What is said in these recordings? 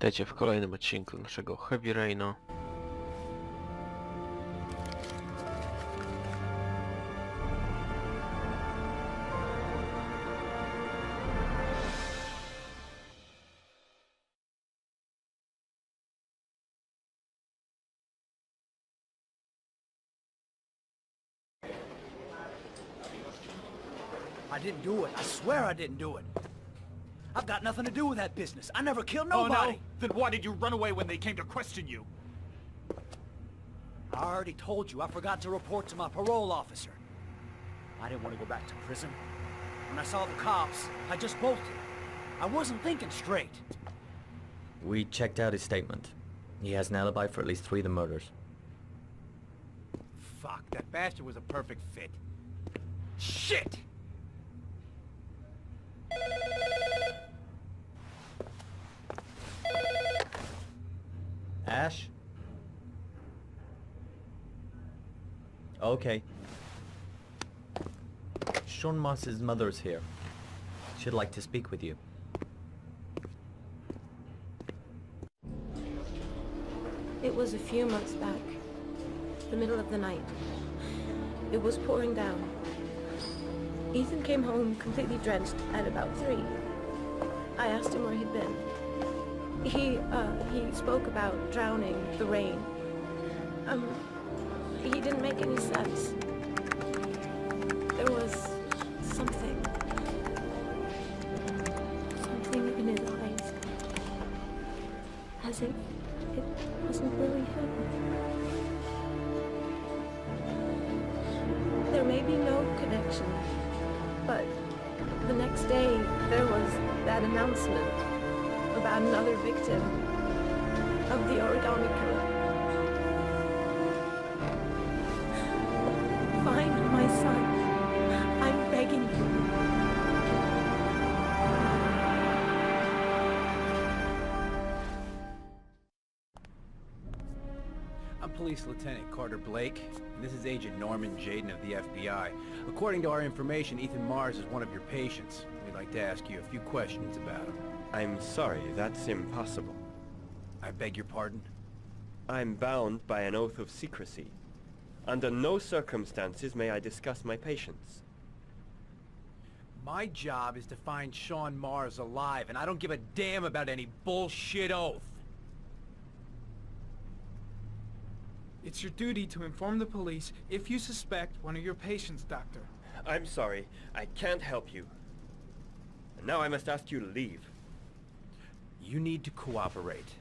Witajcie w kolejnym odcinku naszego Heavy Raina. I didn't do it. I swear I didn't do it. I've got nothing to do with that business. I never killed nobody. Oh, no? Then why did you run away when they came to question you? I already told you I forgot to report to my parole officer. I didn't want to go back to prison. When I saw the cops, I just bolted. I wasn't thinking straight. We checked out his statement. He has an alibi for at least 3 of the murders. Fuck, that bastard was a perfect fit. Shit! Ash? Okay. Sean Moss's mother's here. She'd like to speak with you. It was a few months back. The middle of the night. It was pouring down. Ethan came home completely drenched at about 3. I asked him where he'd been. He spoke about drowning, the rain. He didn't make any sense. There was something in his eyes. As if it wasn't really him. There may be no connection, but the next day there was that announcement about another victim of the origami killer. Find my son. I'm begging you. I'm Police Lieutenant Carter Blake, and this is Agent Norman Jaden of the FBI. According to our information, Ethan Mars is one of your patients. We'd like to ask you a few questions about him. I'm sorry, that's impossible. I beg your pardon? I'm bound by an oath of secrecy. Under no circumstances may I discuss my patients. My job is to find Sean Mars alive, and I don't give a damn about any bullshit oath. It's your duty to inform the police if you suspect one of your patients, Doctor. I'm sorry, I can't help you. And now I must ask you to leave. You need to cooperate.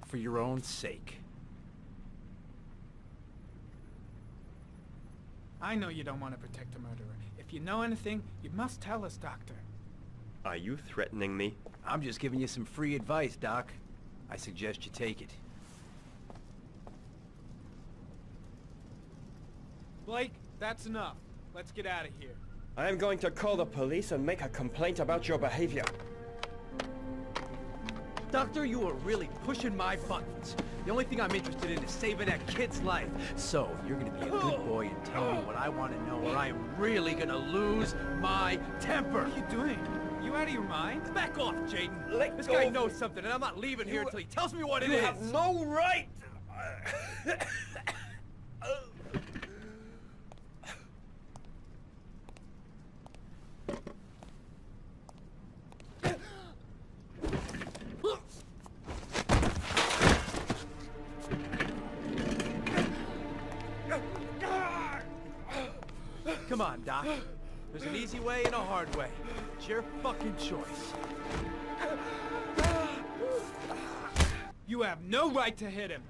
For your own sake. I know you don't want to protect a murderer. If you know anything, you must tell us, Doctor. Are you threatening me? I'm just giving you some free advice, Doc. I suggest you take it. Blake, that's enough. Let's get out of here. I am going to call the police and make a complaint about your behavior. Doctor, you are really pushing my buttons. The only thing I'm interested in is saving that kid's life. So, if you're gonna be a good boy and tell me what I want to know, or I am really gonna lose my temper. What are you doing? You out of your mind? Back off, Jaden. Let This go guy of knows something, and I'm not leaving here until he tells me what it You is. have no right! Come on, Doc. There's an easy way and a hard way. It's your fucking choice. You have no right to hit him.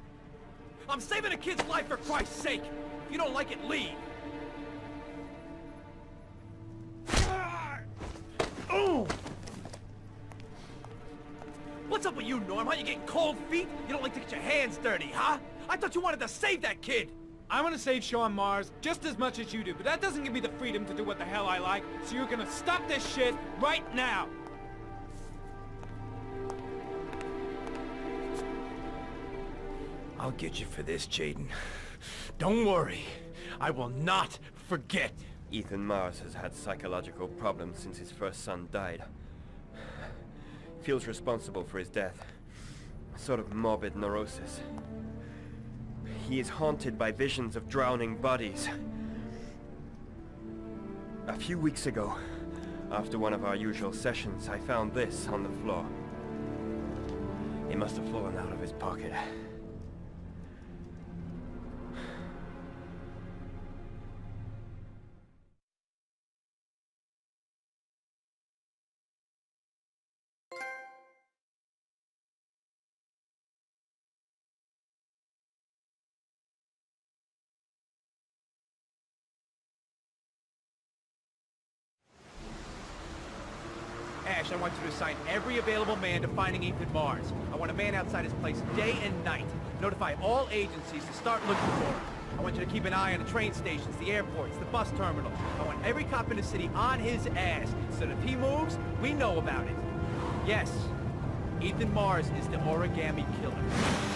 I'm saving a kid's life for Christ's sake. If you don't like it, leave. Oh! What's up with you, Norm? Huh? You getting cold feet? You don't like to get your hands dirty, huh? I thought you wanted to save that kid. I want to save Shaw on Mars just as much as you do, but that doesn't give me the freedom to do what the hell I like, so you're gonna stop this shit right now! I'll get you for this, Jaden. Don't worry. I will not forget. Ethan Mars has had psychological problems since his first son died. Feels responsible for his death. A sort of morbid neurosis. He is haunted by visions of drowning bodies. A few weeks ago, after one of our usual sessions, I found this on the floor. It must have fallen out of his pocket. Ash, I want you to assign every available man to finding Ethan Mars. I want a man outside his place day and night. Notify all agencies to start looking for him. I want you to keep an eye on the train stations, the airports, the bus terminals. I want every cop in the city on his ass, so that if he moves, we know about it. Yes, Ethan Mars is the origami killer.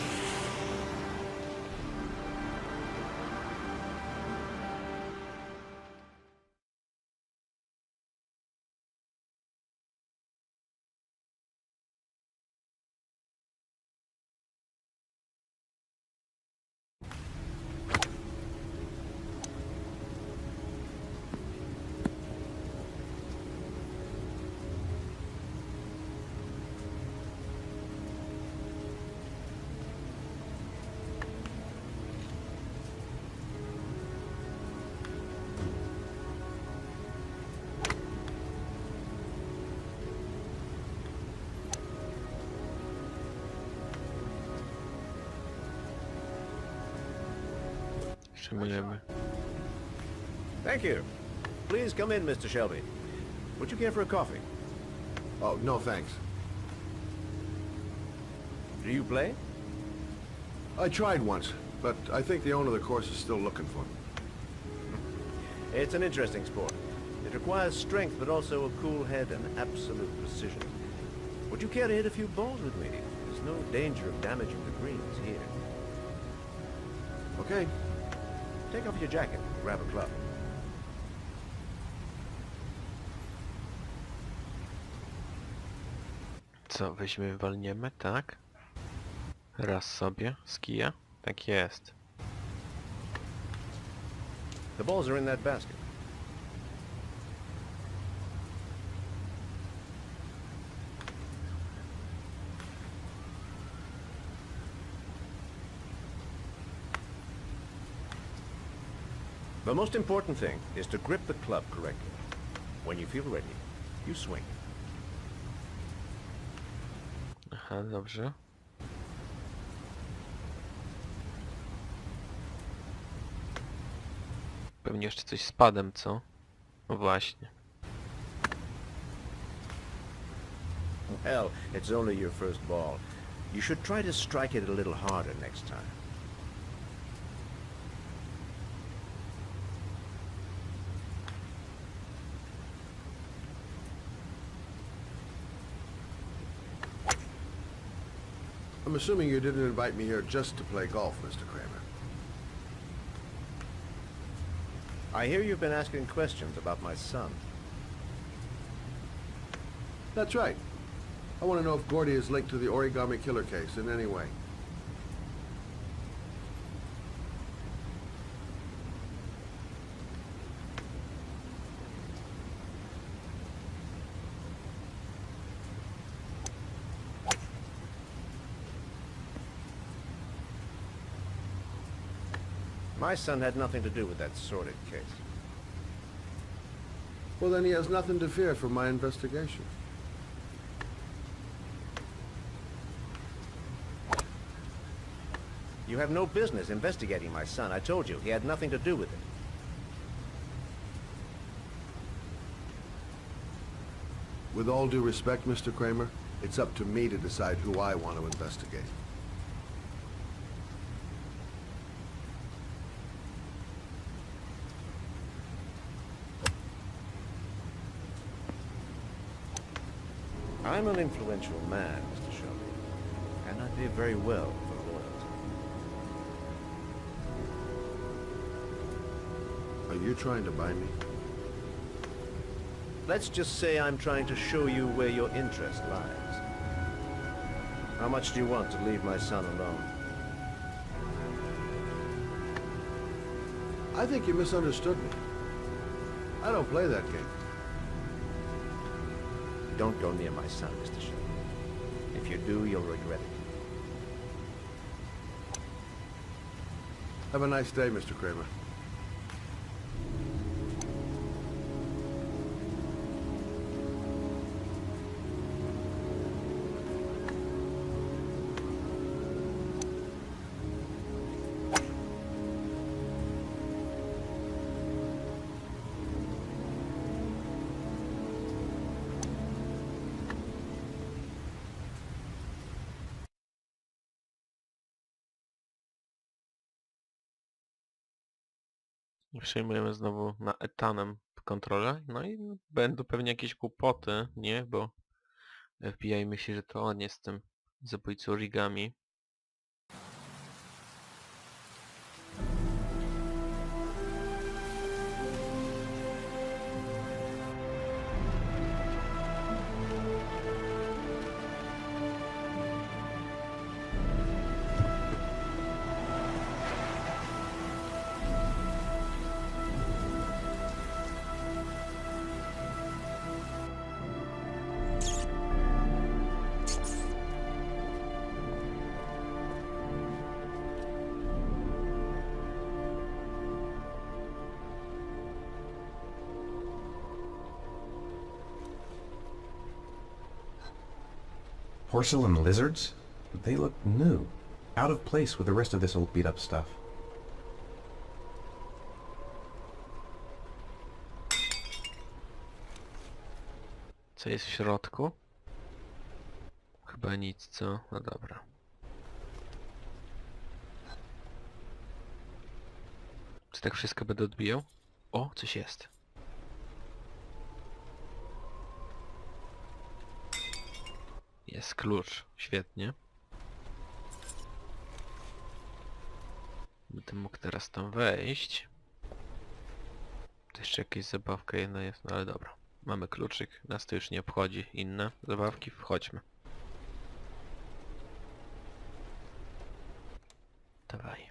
Przyjmujemy. Thank you. Please come in, Mr. Shelby. Would you care for a coffee? Oh, no thanks. Do you play? I tried once, but I think the owner of the course is still looking for me. It's an interesting sport. It requires strength, but also a cool head and absolute precision. Would you care to hit a few balls with me? There's no danger of damaging the greens here. Okay. Take off your jacket and grab a club. Co, weźmiemy, walniemy, tak? Raz sobie, z kija? Tak jest. The balls are in that basket. The most important thing is to grip the club correctly. When you feel ready, you swing. Aha, dobrze. Pewnie jeszcze coś z padem, co? No właśnie. Hell, it's only your first ball. You should try to strike it a little harder next time. I'm assuming you didn't invite me here just to play golf, Mr. Kramer. I hear you've been asking questions about my son. That's right. I want to know if Gordy is linked to the origami killer case in any way. My son had nothing to do with that sordid case. Well, then he has nothing to fear from my investigation. You have no business investigating my son. I told you, he had nothing to do with it. With all due respect, Mr. Kramer, it's up to me to decide who I want to investigate. I'm an influential man, Mr. Shelby, and I pay very well for loyalty. Are you trying to buy me? Let's just say I'm trying to show you where your interest lies. How much do you want to leave my son alone? I think you misunderstood me. I don't play that game. Don't go near my son, Mr. Shelby. If you do, you'll regret it. Have a nice day, Mr. Kramer. Przejmujemy znowu na etanem kontrolę. No i będą pewnie jakieś kłopoty, nie? Bo FBI myśli, że to on jest tym zabójcą origami. Porcelain lizards? They look new. Out of place with the rest of this old beat-up stuff. Co jest w środku? Chyba nic, co? No dobra. Czy tak wszystko będę odbijał? O, coś jest. Jest klucz. Świetnie. Będę mógł teraz tam wejść. To jeszcze jakaś zabawka jedna jest, no ale dobra. Mamy kluczyk, nas to już nie obchodzi. Inne zabawki, wchodźmy. Dawaj.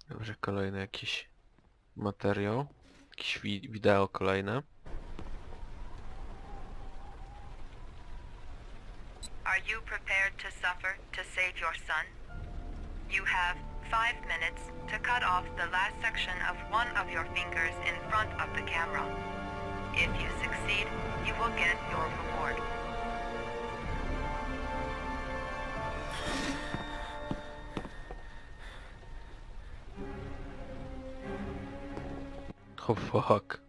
Dobrze, kolejny jakiś materiał. Jakiś wideo kolejne. Are you prepared to suffer to save your son? You have 5 minutes to cut off the last section of one of your fingers in front of the camera. If you succeed, you will get your reward. Oh fuck.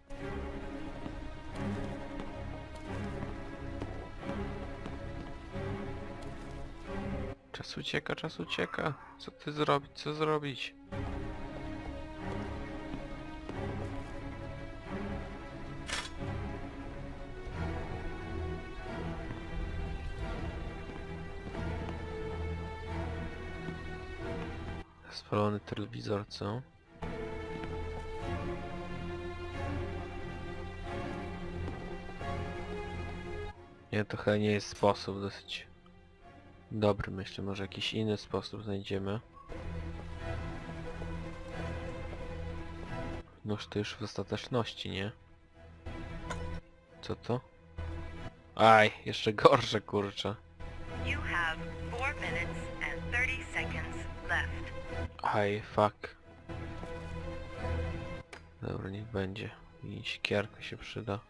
Czas ucieka, czas ucieka. Co ty zrobić, co zrobić? Spalony telewizor, co? Nie, to chyba nie jest sposób dosyć dobry, myślę, może jakiś inny sposób znajdziemy. Noż to już w ostateczności, nie? Co to? Aj, jeszcze gorsze, kurczę. You have 4 minutes and 30 seconds left. Aj, fuck. Dobra, niech będzie. I siekierka się przyda.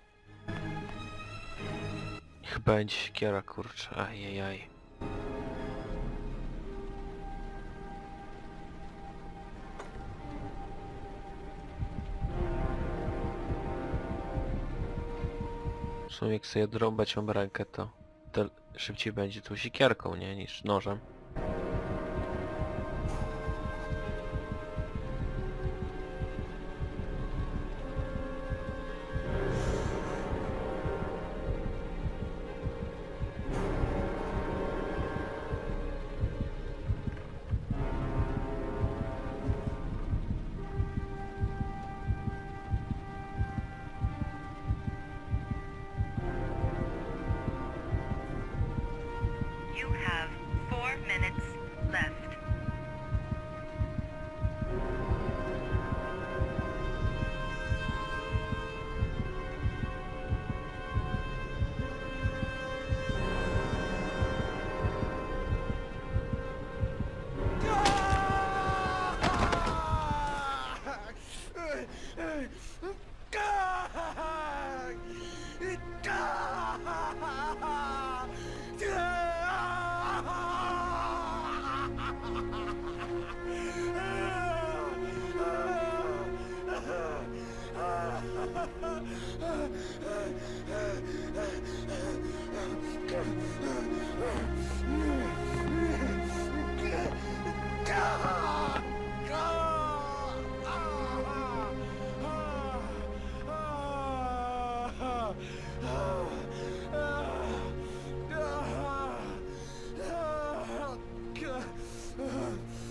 Niech będzie siekiera, kurczę. Ajajaj. W sumie jak sobie drąbać об rękę, to szybciej będzie tą siekierką, nie? Niż nożem. You have 4 minutes left.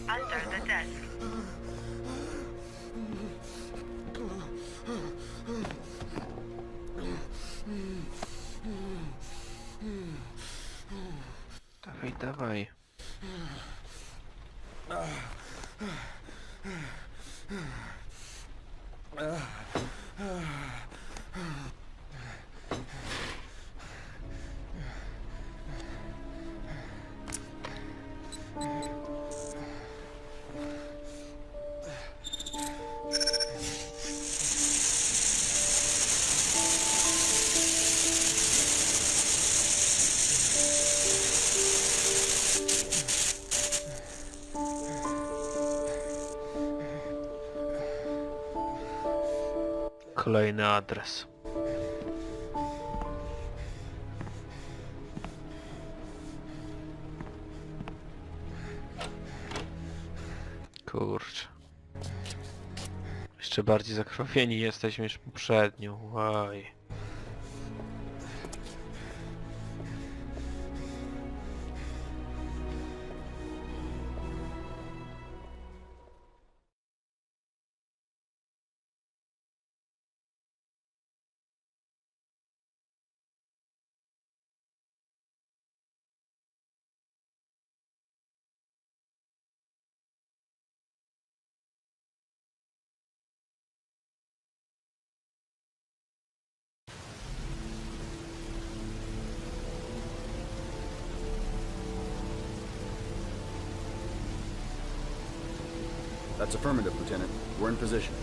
Under the desk. Dawaj, dawaj. Kolejny adres. Kurczę. Jeszcze bardziej zakrwawieni jesteśmy niż poprzednio. Łaj. That's affirmative, Lieutenant. We're in position.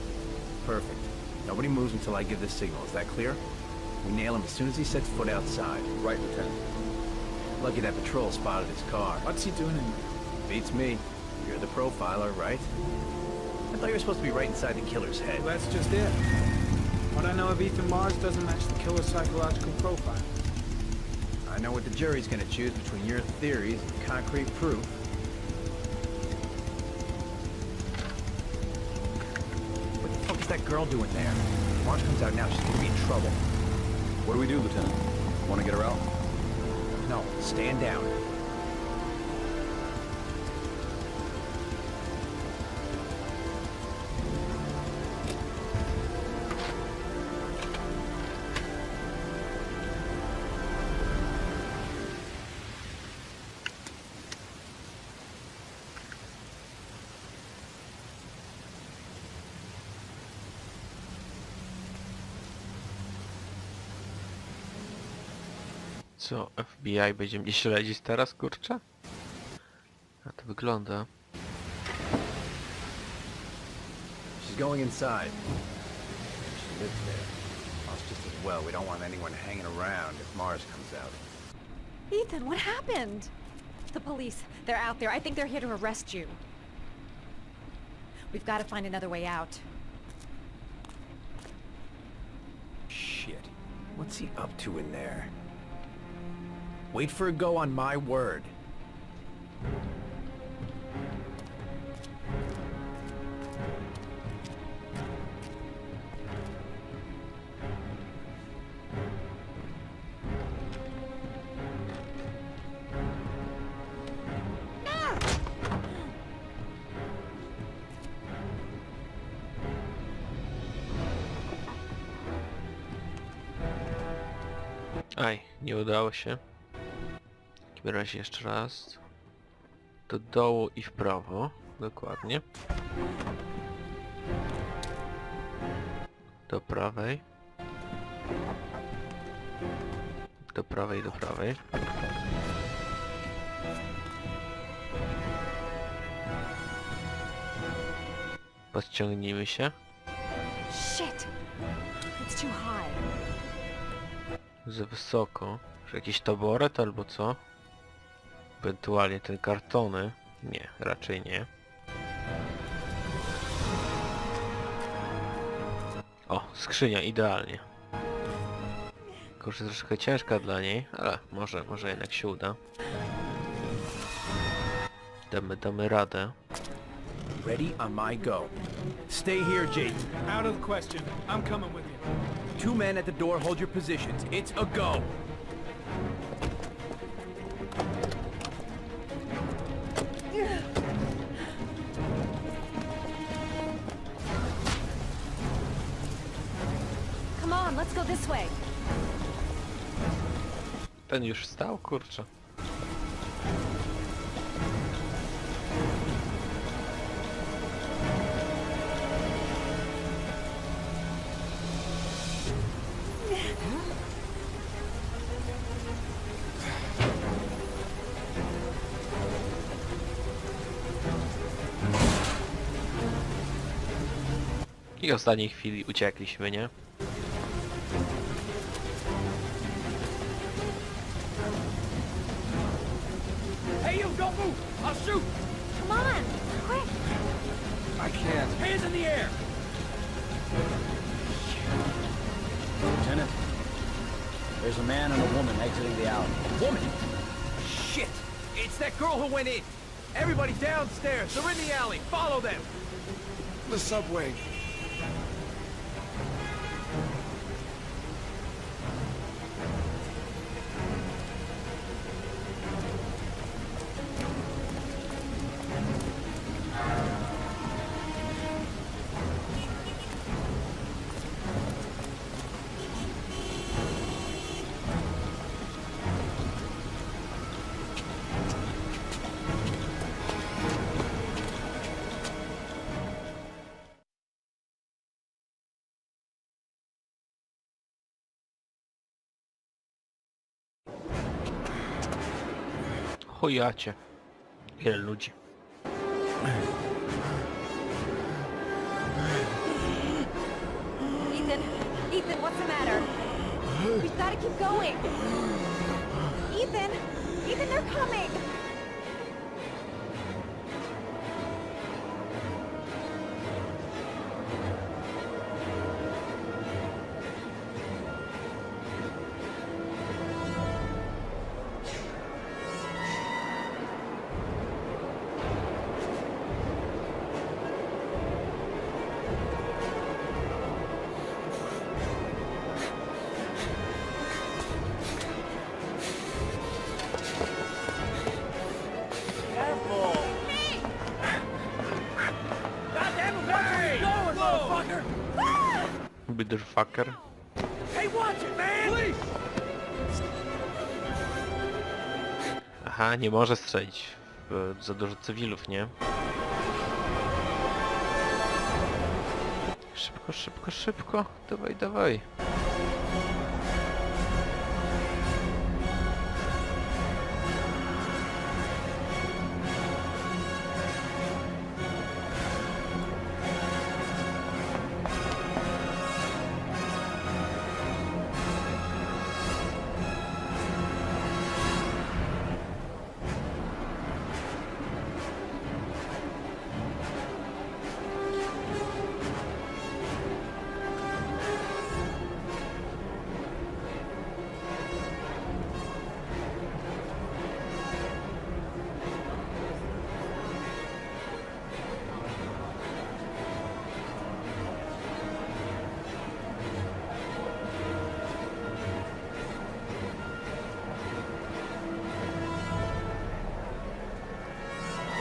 Perfect. Nobody moves until I give the signal. Is that clear? We nail him as soon as he sets foot outside. Right, Lieutenant. Lucky that patrol spotted his car. What's he doing in there? Beats me. You're the profiler, right? I thought you were supposed to be right inside the killer's head. Well, that's just it. What I know of Ethan Mars doesn't match the killer's psychological profile. I know what the jury's gonna choose between your theories and concrete proof. What the fuck is that girl doing there? If Marge comes out now, she's gonna be in trouble. What do we do, Lieutenant? Want to get her out? No, stand down. Co, FBI będzie mnie śledzić teraz, kurczę? A to wygląda. She's going inside. She lives there. Well, it's just as well. We don't want anyone hanging around if Mars comes out. Ethan, what happened? the police. They're out there. I think they're here to arrest you. We've got to find another way out. Shit. What's he up to in there? Wait for a go on my word. Aj, nie udało się. W takim razie jeszcze raz. Do dołu i w prawo. Dokładnie. Do prawej. Do prawej, do prawej. Podciągnijmy się. Shit! It's too high. Za wysoko. Czy jakiś taboret albo co? Ewentualnie te kartony. Nie, raczej nie. O, skrzynia, idealnie. Tylko, że troszkę ciężka dla niej, ale może jednak się uda. Damy radę. Ready on my go. Stay here, Jake. Out of the question. I'm coming with you. 2 men at the door, hold your positions. It's a go. Come on, let's go this way. Ten już wstał, kurczę. I w ostatniej chwili uciekliśmy, nie? Hey, you, don't move! I'll shoot! Come on, quick! I can't. Hands in the air! Lieutenant, there's a man and a woman exiting the alley. Woman! Shit! It's that girl who went in! Everybody downstairs! They're in the alley! Follow them! The subway. Chujacie. Ile ludzi. Ethan, what's the matter? We've got to keep going. Ethan, they're coming. Motherfucker. Hey, watch it, man! Please! Aha, nie może strzelić w za dużo cywilów, nie? Szybko, szybko, szybko. Dawaj, dawaj.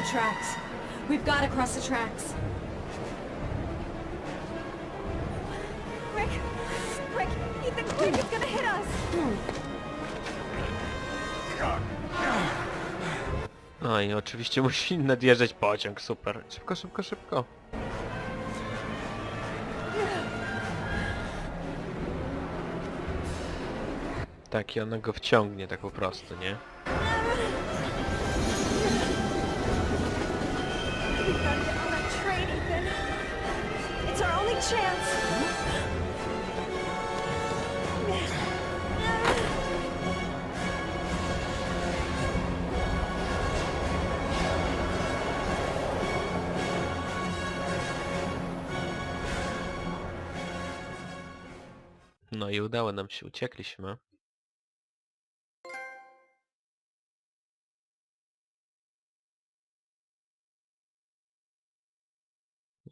the tracks. We've got to cross the tracks. Rick! Rick! Ethan, quick! It's gonna hit us! No i oczywiście musi nadjeżdżać pociąg, super. Szybko, szybko, szybko. Tak, i ona go wciągnie tak po prostu, nie? We've got to get on that train, Ethan. It's our only chance. No i udało nam się, uciekliśmy.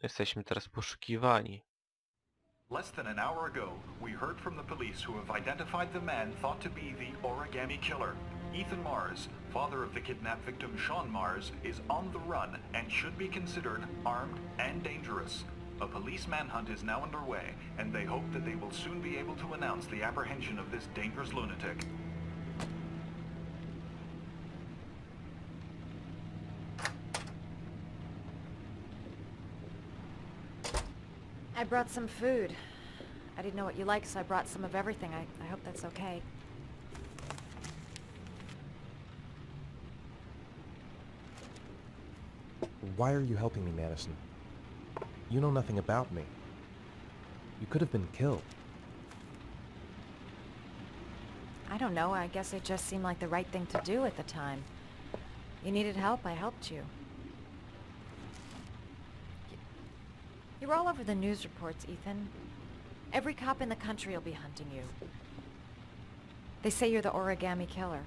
Jesteśmy teraz poszukiwani. Less than an hour ago, we heard from the police who have identified the man thought to be the origami killer. Ethan Mars, father of the kidnapped victim Sean Mars, is on the run and should be considered armed and dangerous. A police manhunt is now underway, and they hope that they will soon be able to announce the apprehension of this dangerous lunatic. I brought some food. I didn't know what you liked, so I brought some of everything. I hope that's okay. Why are you helping me, Madison? You know nothing about me. You could have been killed. I don't know. I guess it just seemed like the right thing to do at the time. You needed help, I helped you. You're all over the news reports, Ethan. Every cop in the country will be hunting you. They say you're the origami killer.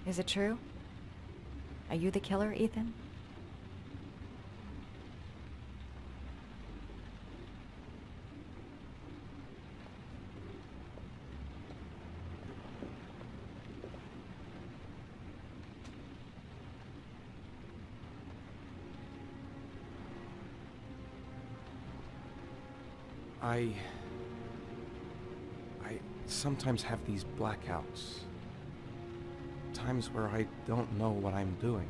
Is it true? Are you the killer, Ethan? I sometimes have these blackouts. Times where I don't know what I'm doing.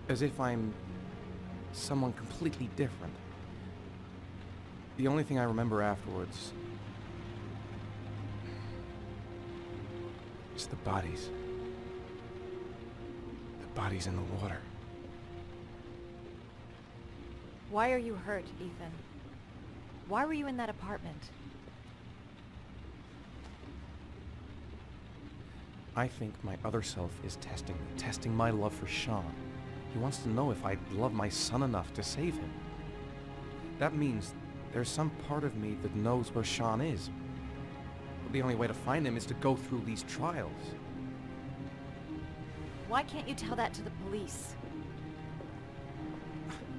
As if I'm someone completely different. The only thing I remember afterwards is the bodies. The bodies in the water. Why are you hurt, Ethan? Why were you in that apartment? I think my other self is testing my love for Sean. He wants to know if I love my son enough to save him. That means there's some part of me that knows where Sean is. But the only way to find him is to go through these trials. Why can't you tell that to the police?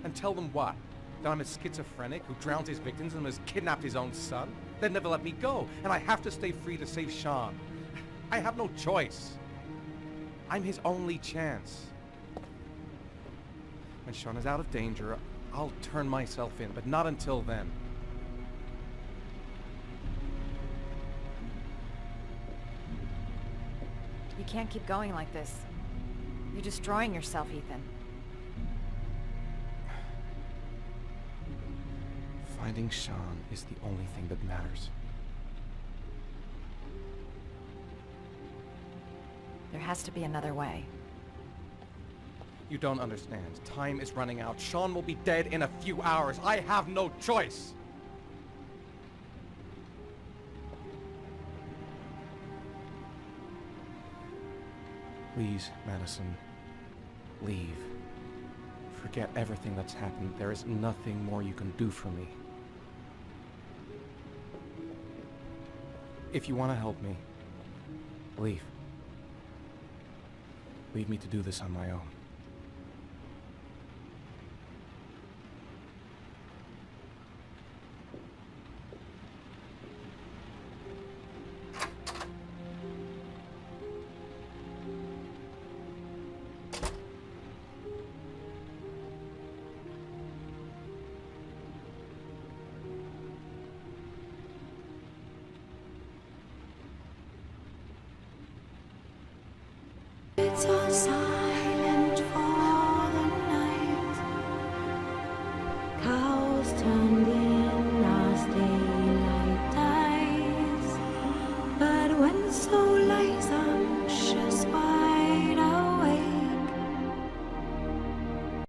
And tell them what? That I'm a schizophrenic who drowned his victims and has kidnapped his own son? They'd never let me go, and I have to stay free to save Sean. I have no choice. I'm his only chance. When Sean is out of danger, I'll turn myself in, but not until then. You can't keep going like this. You're destroying yourself, Ethan. Finding Sean is the only thing that matters. There has to be another way. You don't understand. Time is running out. Sean will be dead in a few hours. I have no choice. Please, Madison, leave. Forget everything that's happened. There is nothing more you can do for me. If you want to help me, leave. Leave me to do this on my own. streets are silent for the night. Cows turned in as daylight dies. But when so